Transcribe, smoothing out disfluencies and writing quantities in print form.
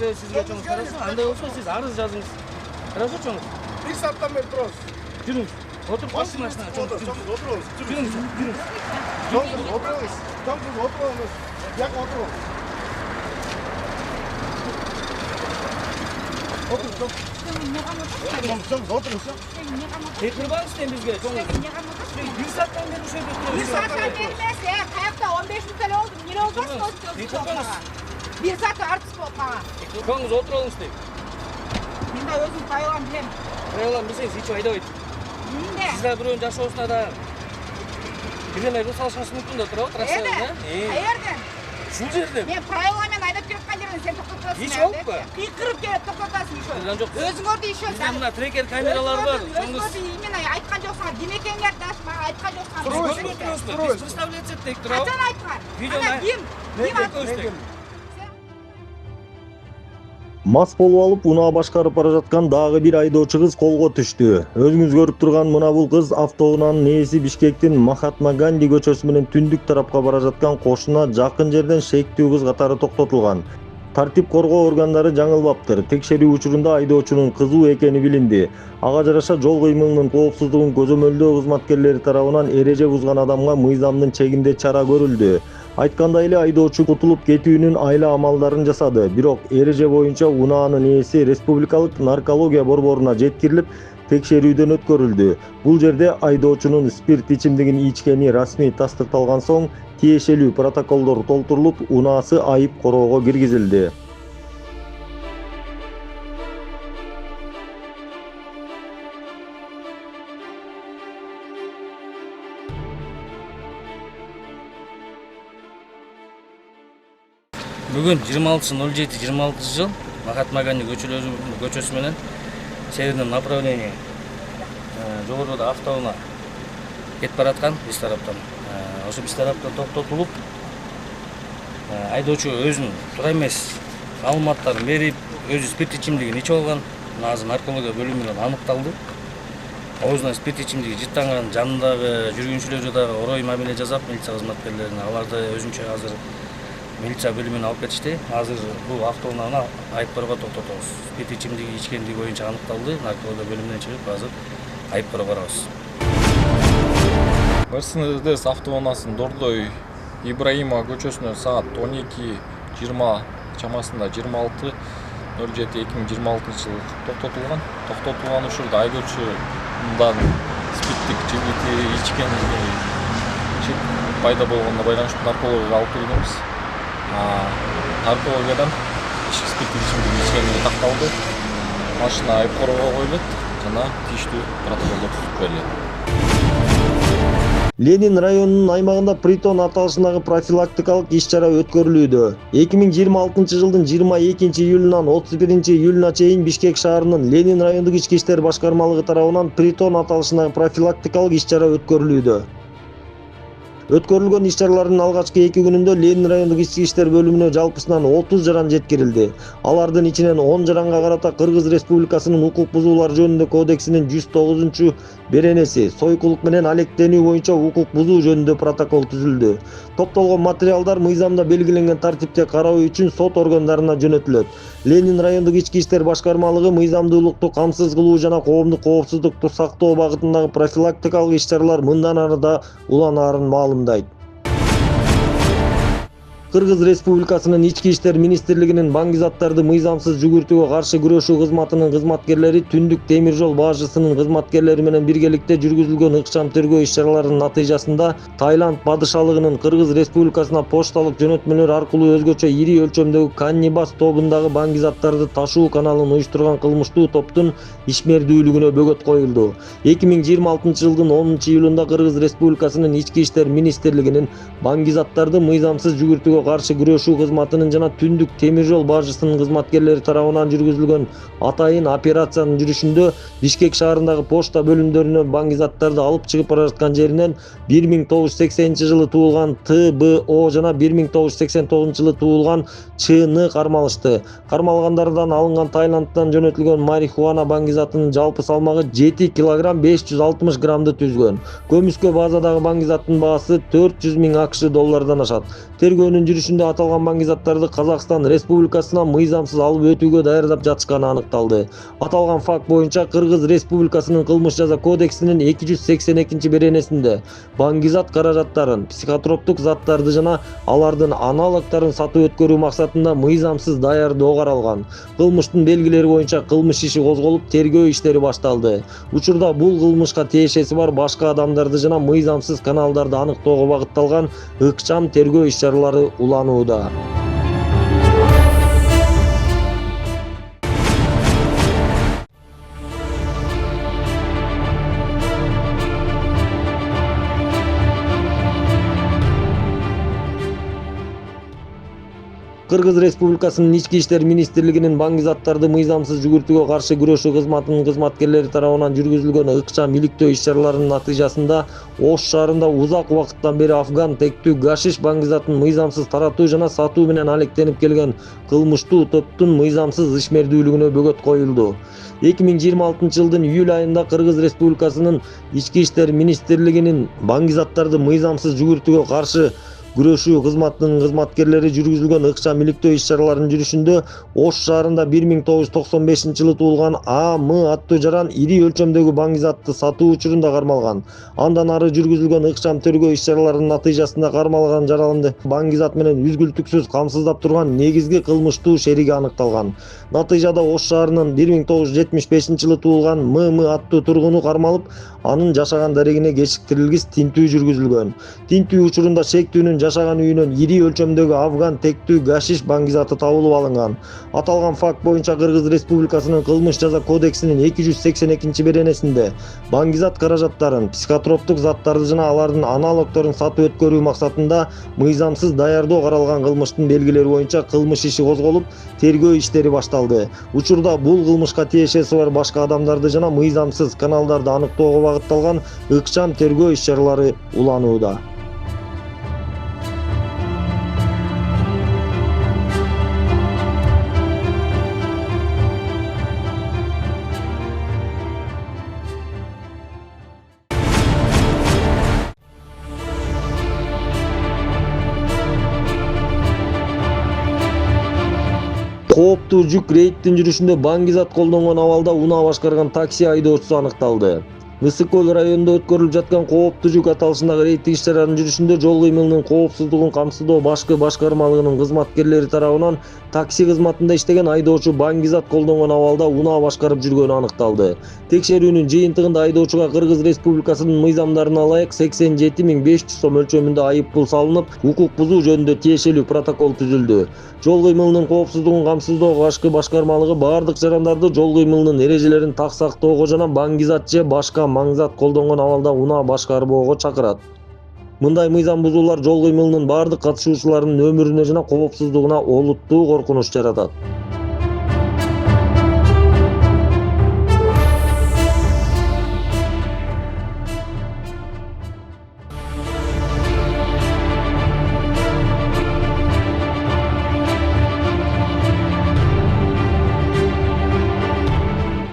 беребиз сизге чоң. Хорошо, андай болсо сиз арыз жазыңыз. Хорошо чоң. 1 сааттан бeri турабыз. Жүрүңүз. Отуруп калсын машинага чоң. Отырыңыз. Жүрүңүз. Отырыңыз. Отырыңыз. Як отырыңыз. Отырыңыз. Кырбаңыз сен бизге чоң. 1 сааттан бeri ошо жерде турабыз. 1 сааттан beri emas, kayakta 15 minut oldu. Nere oldu? 1 saat artık oldu bana. Kırбаңыз отуралыңыз дейм. Ben de özüm paylan bilem. Ayolам билсеңиз эч айдабайт. Ninde? Сизлер бирөөнүн жашоосуна да бирдеме рус алышыңыз мүмкүн да туурабы? Hayırden? Ушул жерде. Ben paylanмен ayda kirip yerden sen tokatasın. Hiç yok mu? Kırıp gelip tokatasın işe. Bizden yok. Özün orada işe. Bizde mына трекер камералары бар. Özün orada imen aytkan joksan. Dimekengler daşma aytkan joksan. Көрбөй турабызбы? Биз представлять этсек турабы? Kaçan aytkan? Видеоны Kim көрсөтөк. Мас болуп алып унаа башкарып бара жаткан дагы бир айдоочу кыз колго түштү. Өзүңүз көрүп турган мына бул кыз автоунаанын ээси Бишкектин Махатма Ганди көчөсү менен түндүк тарапка бара жаткан кошуна жакын жерден шектүү кыз катары токтотулган. Тартип коргоо органдары жаңылбаптыр. Текшерүү учурунда айдоочунун кызуу экени билинди. Ага жараша жол кыймылынын коопсуздугун көзөмөлдөө кызматкерлери тарабынан эреже бузган адамга мыйзамдын чегинде чара көрүлдү. Айткандай эле айдоочу кутулуп кетүүнүн айла амалдарын жасады. Бирок эреже боюнча унаанын ээси республикалык наркология борборуна жеткирилип, текшерүүдөн өткөрүлдү. Бул жерде айдоочунун спирт ичимдигин ичкени расмий тастыкталган соң тиешелүү протоколдор толтурулуп, унаасы айып короого киргизилди. Бүгүн 26.07.26 жыл Махатма Ганди көчөсү менен северный направление жогоруда автоунаа кетип бараткан биз тараптан. Ошо биз тараптан токтотулуп, айдоочу өзүнүн туура эмес маалыматтарын берип, өзү спирт ичимдигин ичип алган. Азыр наркология бөлүмүнөн аныкталды. Оозуна спирт ичимдиги жыттанган, жанындагы жүргүнчүлөрү дагы орой мамиле жасап, милиция кызматкерлерине аларды өзүнчө азыр милиция бөлүмүнө алып кетишти. Азыр бул автоунааны айып корго токтотобуз. Спирт ичимдиги ичкендиги боюнча аныкталды. Наркология бөлүмүнөн чыгып, азыр айып корго барабыз. Мерседес автоунаасынын Дордой Ибраимова көчөсүнө саат 12:20 чамасында 26.07.2026 жылы токтотулган учурда айдоочунун спирттик ичимдикти ичкени пайда болгонуна байланыштуу наркологияга алып келгенбиз. Наркологиядан спирттик ичимдик ичкени такталды. Машина айып коргоо коюлат жана тийиштүү протоколдор түзүп берилет. Ленин районунун аймагында притон аталышындагы профилактикалык иш-чара өткөрүлүүдө. 2026 жылдын 22 июлунан 31 июлуна чейин Бишкек шаарынын Ленин райондук ички иштер башкармалыгы тарабынан притон аталышындагы профилактикалык иш-чара өткөрүлүүдө. Өткөрүлгөн иш-чаралардын алгачкы 2 күнүндө Ленин райондук ички иштер бөлүмүнө жалпысынан 30 жаран жеткирилди. Алардын ичинен 10 жаранга карата Кыргыз Республикасынын укук бузуулар жөнүндө кодексинин 109 беренеси сойкулук менен алектенүү боюнча укук бузуу жөнүндө протокол түзүлдү. Топтолгон материалдар мыйзамда белгиленген тартипте кароо үчүн сот органдарына жөнөтүлөт. Ленин райондук ички иштер башкармалыгы мыйзамдуулукту камсыз кылуу жана коомдук коопсуздукту сактоо багытындагы профилактикалык иш-чаралар мындан ары да уланаарын маалымдайт. Кыргыз Республикасынын Ички иштер министрлигинин баңгизаттарды мыйзамсыз жүгүртүүгө каршы күрөшүү кызматынын кызматкерлери Түндүк темир жол бажысынын кызматкерлери менен биргеликте жүргүзүлгөн ыкчам тергөө иш-чараларынын натыйжасында Таиланд падышалыгынын Кыргыз Республикасына пошталык жөнөтмөлөр аркылуу өзгөчө ири өлчөмдөгү каннибас тобундагы баңгизаттарды ташуу каналын уюштурган кылмыштуу топтун ишмердүүлүгүнө бөгөт коюлду. 2026 жылдын 10 июлунда Кыргыз Республикасынын Ички иштер министрлигинин баңгизаттарды мыйзамсыз жүгүртүүгө каршы күрөшүү кызматынын жана Түндүк темир жол бажысынын кызматкерлери тарабынан жүргүзүлгөн атайын операциянын жүрүшүндө Бишкек шаарындагы почта бөлүмдөрүнөн баңгизаттарды алып чыгып бара жаткан жеринен 1980 жылы туулган ТБО жана 1989 жылы туулган ЧН кармалышты. Кармалгандардан алынган Таиландтан жөнөтүлгөн марихуана баңгизатынын жалпы салмагы 7 кг 560 граммды түзгөн. Көмүскө базадагы баңгизаттын баасы 400 000 AQSh доллардан ашат. Тергөөнүн жүрүшүндө аталган баңги заттарды Казакстан Республикасынан мыйзамсыз алып өтүүгө даярдап жатышканы аныкталды. Аталган факт боюнча Кыргыз Республикасынын кылмыш жаза кодексинин 282 беренесинде баңги зат каражаттарын, психотроптук заттарды жана алардын аналогдорун сатып өткөрүү максатында мыйзамсыз даярдоо каралган. Кылмыштын белгилери боюнча кылмыш иши козголуп, тергөө иштери башталды. Учурда бул кылмышка тиешеси бар башка адамдарды жана мыйзамсыз каналдарды аныктоого багытталган ыкчам тергөө иш-чаралары уланууда. Кыргыз Республикасынын Ички иштер министрлигинин баңги заттарды мыйзамсыз жүгүртүүгө каршы күрөшүү кызматынын кызматкерлери тарабынан жүргүзүлгөн ыкчам иликтөө иш-чараларынын натыйжасында Ош шаарында узак убакыттан бери афган тектүү гашиш баңги затын мыйзамсыз таратуу жана сатуу менен алектенип келген кылмыштуу топтун мыйзамсыз ишмердүүлүгүнө бөгөт коюлду. 2026 жылдын июль айында Кыргыз Республикасынын Ички иштер министрлигинин баңги заттарды мыйзамсыз жүгүртүүгө каршы күрөшүү кызматынын кызматкерлери жүргүзүлгөн ыкчам иликтөө иш-чараларынын жүрүшүндө Ош шаарында 1995 жылы туулган А.М. аттуу жаран ири өлчөмдөгү баңги затты сатуу учурунда кармалган. Андан ары жүргүзүлгөн ыкчам тергөө иш-чараларынын натыйжасында кармалган жаранды баңги зат менен үзгүлтүксүз камсыздап турган негизги кылмыштуу шериги аныкталган. Натыйжада Ош шаарынын 1975 жылы туулган М.М. аттуу тургуну кармалып, анын жашаган дарегине кечиктирилгис тинтүү жүргүзүлгөн. Тинтүү учурунда шектүүнүн жашаган үйүнөн ири өлчөмдөгү афган тектүү гашиш баңги заты табылып алынган. Аталган факт боюнча Кыргыз Республикасынын кылмыш жаза кодексинин 282 беренесинде баңги зат каражаттарын, психотроптук заттарды жана алардын аналогдорун сатып өткөрүү максатында мыйзамсыз даярдоо каралган кылмыштын белгилери боюнча кылмыш иши козголуп, тергөө иштери башталды. Учурда бул кылмышка тиешеси бар башка адамдарды жана мыйзамсыз каналдарды аныктоого багытталган ыкчам тергөө иш-чаралары уланууда. Кооптуу жүк рейдтин жүрүшүндө баңги зат колдонгон абалда унаа башкарган такси айдоочусу аныкталды. Ысык көл районунда өткөрүлүп жаткан кооптуу жүк аталышындагы рейдтик иш-чаранын жүрүшүндө жол кыймылынын коопсуздугун камсыздоо башкы башкармалыгынын кызматкерлери тарабынан такси кызматында иштеген айдоочу баңги зат колдонгон абалда унаа башкарып жүргөнү аныкталды. Текшерүүнүн жыйынтыгында айдоочуга Кыргыз Республикасынын мыйзамдарына ылайык 87.500 сом өлчөмүндө айып пул салынып, укук бузуу жөнүндө тиешелүү протокол түзүлдү. Жол кыймылынын коопсуздугун камсыздоо башкы башкармалыгы бардык жарандарды жол кыймылынын эрежелерин так сактоого жана баңги зат же башка маң зат колдонгон абалда унаа башкарбоого чакырат. Мындай мыйзам бузуулар жол кыймылынын бардык катышуучуларынын өмүрүнө жана коопсуздугуна олуттуу коркунуч жаратат.